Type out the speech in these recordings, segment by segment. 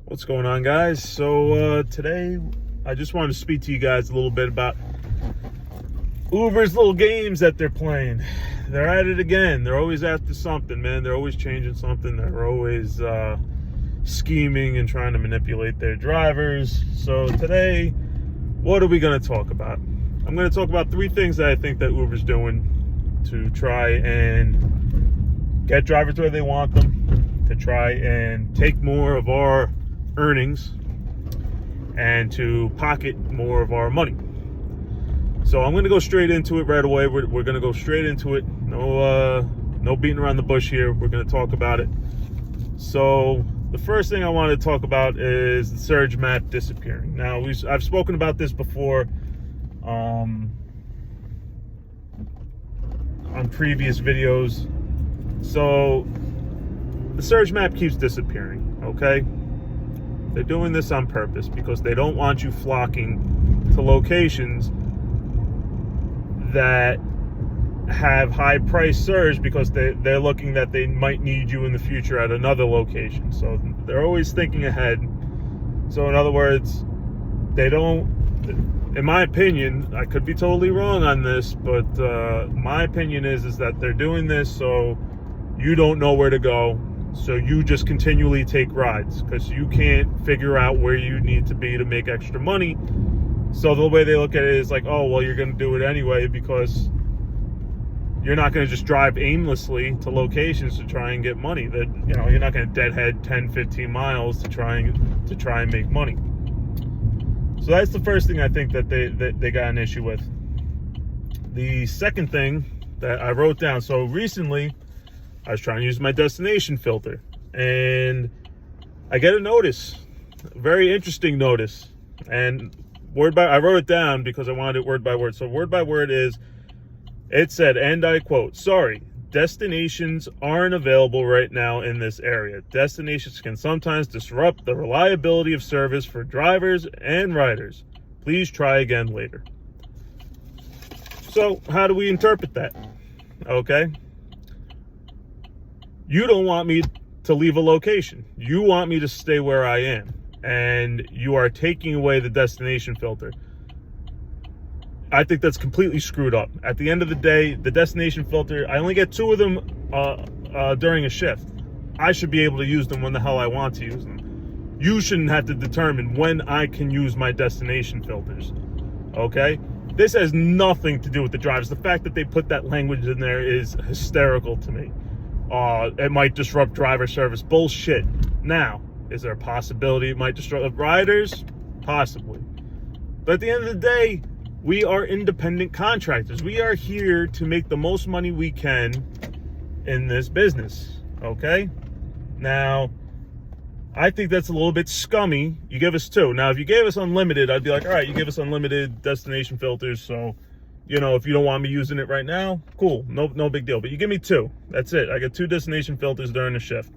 What's going on, guys? So today I just wanted to speak to you guys a little bit about Uber's little games that they're playing. They're at it again. They're always after something, man. They're always changing something. They're always scheming and trying to manipulate their drivers. So today, what are we going to talk about? I'm going to talk about three things that I think that Uber's doing to try and get drivers where they want them, to try and take more of our earnings, and to pocket more of our money. So I'm going to go straight into it right away. We're going to go straight into it. No beating around the bush here. We're going to talk about it. So the first thing I want to talk about is the surge map disappearing. Now, I've spoken about this before on previous videos. So the surge map keeps disappearing, okay? They're doing this on purpose because they don't want you flocking to locations that have high price surge because they're looking that they might need you in the future at another location. So they're always thinking ahead. So in other words, they don't, in my opinion, I could be totally wrong on this, but my opinion is that they're doing this so you don't know where to go. So you just continually take rides because you can't figure out where you need to be to make extra money. So the way they look at it is like, oh, well, you're going to do it anyway because you're not going to just drive aimlessly to locations to try and get money. That, you know, you're not going to deadhead 10, 15 miles to try and make money. So that's the first thing I think that they got an issue with. The second thing that I wrote down, so recently I was trying to use my destination filter, and I get a notice, a very interesting notice, and I wrote it down because I wanted it word by word. So word by word is, it said, and I quote, "Sorry, destinations aren't available right now in this area. Destinations can sometimes disrupt the reliability of service for drivers and riders. Please try again later." So how do we interpret that? Okay. You don't want me to leave a location. You want me to stay where I am. And you are taking away the destination filter. I think that's completely screwed up. At the end of the day, the destination filter, I only get 2 of them during a shift. I should be able to use them when the hell I want to use them. You shouldn't have to determine when I can use my destination filters. Okay? This has nothing to do with the drivers. The fact that they put that language in there is hysterical to me. It might disrupt driver service. Bullshit. Now, is there a possibility it might disrupt riders? Possibly. But at the end of the day, we are independent contractors. We are here to make the most money we can in this business. Okay? Now, I think that's a little bit scummy. You give us 2. Now, if you gave us unlimited, I'd be like, all right, you give us unlimited destination filters, so, you know, if you don't want me using it right now, cool, no big deal. But you give me 2. That's it. I get 2 destination filters during the shift.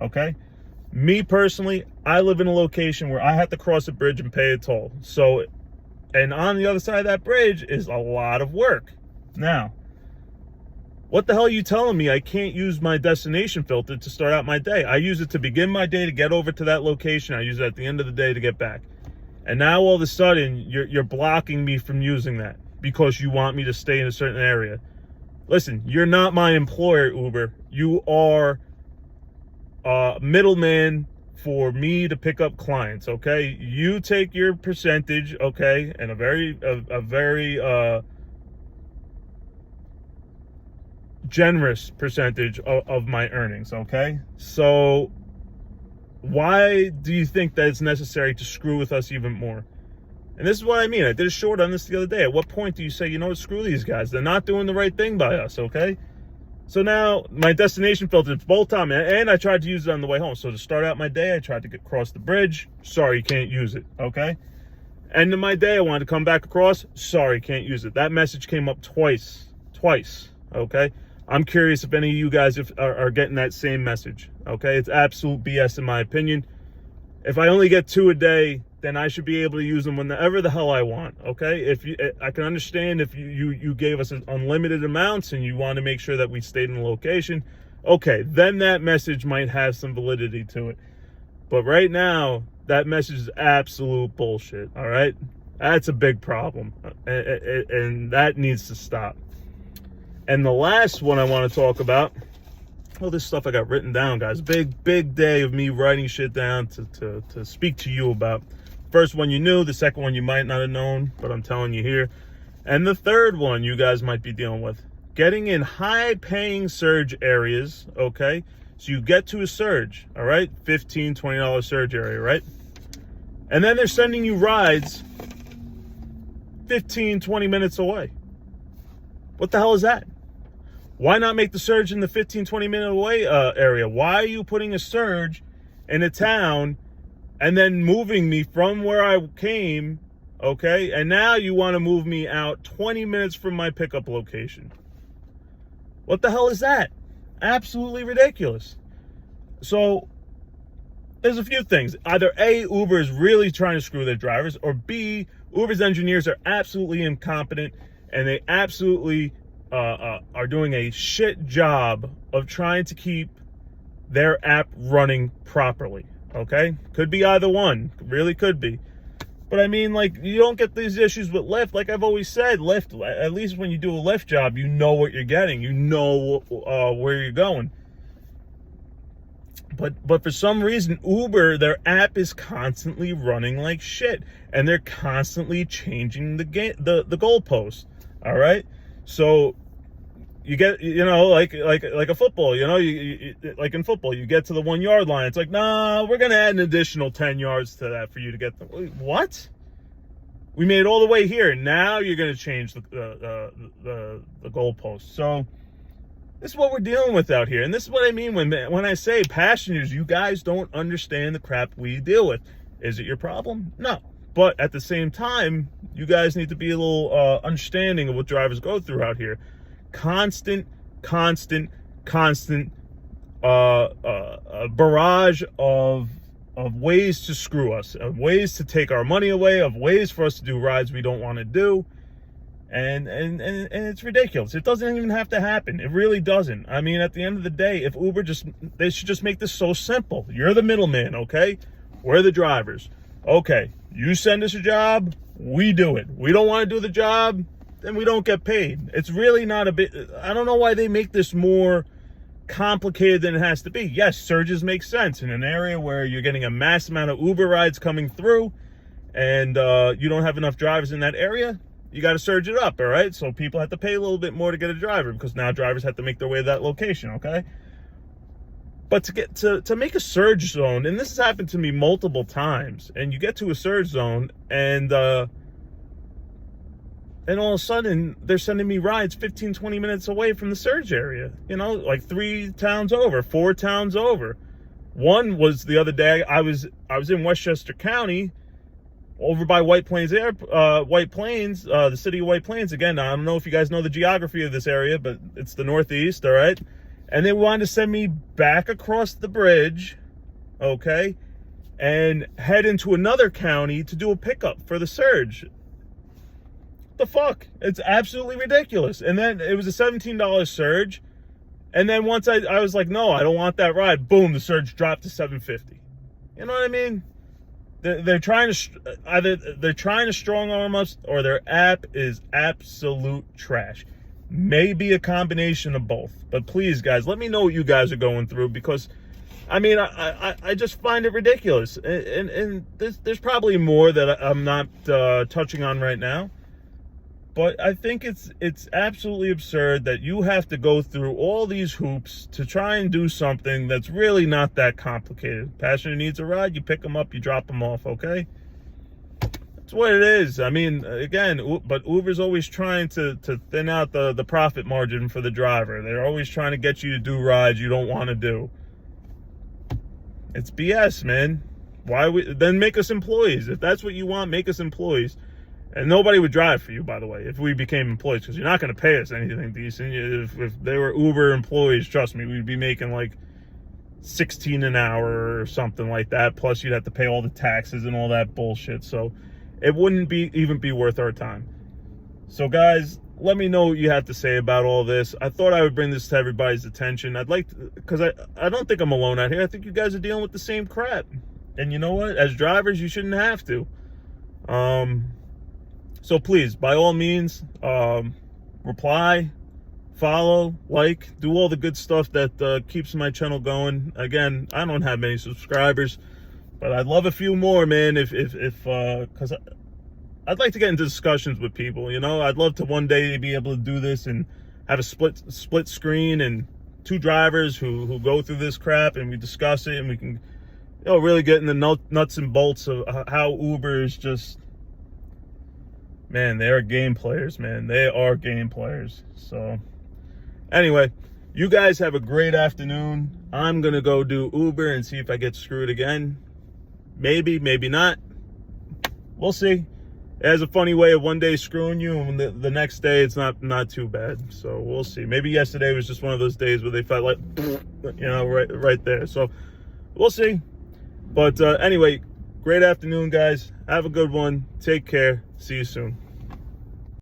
Okay? Me personally, I live in a location where I have to cross a bridge and pay a toll. So, and on the other side of that bridge is a lot of work. Now, what the hell are you telling me I can't use my destination filter to start out my day? I use it to begin my day to get over to that location. I use it at the end of the day to get back. And now all of a sudden, you're blocking me from using that because you want me to stay in a certain area. Listen, you're not my employer, Uber. You are a middleman for me to pick up clients, okay? You take your percentage, okay, and a very generous percentage of my earnings, okay? So why do you think that it's necessary to screw with us even more? And this is what I mean. I did a short on this the other day. At what point do you say, you know what, screw these guys? They're not doing the right thing by us, okay? So now my destination filter is both time, and I tried to use it on the way home. So to start out my day, I tried to get across the bridge. Sorry, you can't use it, okay? End of my day, I wanted to come back across. Sorry, can't use it. That message came up twice, okay? I'm curious if any of you guys are getting that same message, okay? It's absolute BS in my opinion. If I only get 2 a day, then I should be able to use them whenever the hell I want, okay? I can understand if you gave us unlimited amounts and you want to make sure that we stayed in the location, okay, then that message might have some validity to it. But right now, that message is absolute bullshit, all right? That's a big problem, and that needs to stop. And the last one I want to talk about, all this stuff I got written down, guys. Big day of me writing shit down to speak to you about. First one you knew, the second one you might not have known, but I'm telling you here. And the third one you guys might be dealing with. Getting in high-paying surge areas, okay? So you get to a surge, all right? $15, $20 surge area, right? And then they're sending you rides 15, 20 minutes away. What the hell is that? Why not make the surge in the 15, 20 minute away area? Why are you putting a surge in a town and then moving me from where I came, okay? And now you want to move me out 20 minutes from my pickup location. What the hell is that? Absolutely ridiculous. So there's a few things. Either A, Uber is really trying to screw their drivers, or B, Uber's engineers are absolutely incompetent and they absolutely are doing a shit job of trying to keep their app running properly, okay? Could be either one, really could be. But I mean, like, you don't get these issues with Lyft. Like I've always said, Lyft, at least when you do a Lyft job, you know what you're getting. You know where you're going. But for some reason, Uber, their app is constantly running like shit. And they're constantly changing the goalposts, all right? So you get, you know, like a football, you know, you like in football, you get to the 1 yard line. It's like, nah, we're going to add an additional 10 yards to that for you to get the, what? We made it all the way here. Now you're going to change the goalpost. So this is what we're dealing with out here. And this is what I mean when I say passengers, you guys don't understand the crap we deal with. Is it your problem? No. But at the same time, you guys need to be a little understanding of what drivers go through out here. Constant barrage of ways to screw us, of ways to take our money away, of ways for us to do rides we don't want to do. And it's ridiculous. It doesn't even have to happen. It really doesn't. I mean, at the end of the day, if Uber they should just make this so simple. You're the middleman, okay? We're the drivers. Okay, you send us a job, we do it. We don't want to do the job, then we don't get paid. It's really not a bit, I don't know why they make this more complicated than it has to be. Yes, surges make sense in an area where you're getting a mass amount of Uber rides coming through and you don't have enough drivers in that area. You got to surge it up, all right? So people have to pay a little bit more to get a driver because now drivers have to make their way to that location, okay? But to make a surge zone, and this has happened to me multiple times, and you get to a surge zone and all of a sudden they're sending me rides 15, 20 minutes away from the surge area, you know, like 3 towns over, 4 towns over. One was the other day, I was in Westchester County, over by White Plains, the city of White Plains. Again, I don't know if you guys know the geography of this area, but it's the Northeast, all right? And they wanted to send me back across the bridge, okay, and head into another county to do a pickup for the surge. The fuck? It's absolutely ridiculous. And then it was a $17 surge. And then once I was like, no, I don't want that ride. Boom, the surge dropped to $7.50. You know what I mean? They're trying to either they're trying to strong arm us, or their app is absolute trash. Maybe a combination of both. But please, guys, let me know what you guys are going through, because I mean, I just find it ridiculous. And there's probably more that I'm not touching on right now. But I think it's absolutely absurd that you have to go through all these hoops to try and do something that's really not that complicated. Passenger needs a ride, you pick them up, you drop them off, okay? That's what it is. I mean, again, but Uber's always trying to thin out the profit margin for the driver. They're always trying to get you to do rides you don't want to do. It's BS, man. Then make us employees. If that's what you want, make us employees. And nobody would drive for you, by the way, if we became employees, because you're not going to pay us anything decent. If they were Uber employees, trust me, we'd be making like $16 an hour or something like that. Plus, you'd have to pay all the taxes and all that bullshit. So it wouldn't even be worth our time. So, guys, let me know what you have to say about all this. I thought I would bring this to everybody's attention. I'd like to, because I don't think I'm alone out here. I think you guys are dealing with the same crap. And you know what? As drivers, you shouldn't have to. So please, by all means, reply, follow, like, do all the good stuff that keeps my channel going. Again, I don't have many subscribers, but I'd love a few more, man. If because I'd like to get into discussions with people. You know, I'd love to one day be able to do this and have a split screen and two drivers who go through this crap, and we discuss it, and we can, you know, really get in the nuts and bolts of how Uber is just, man, they are game players, man. They are game players. So anyway, you guys have a great afternoon. I'm gonna go do Uber and see if I get screwed again. Maybe, maybe not. We'll see. It has a funny way of one day screwing you, and the next day it's not too bad. So we'll see. Maybe yesterday was just one of those days where they felt like, you know, right there. So we'll see. But anyway, great afternoon, guys. Have a good one. Take care. See you soon.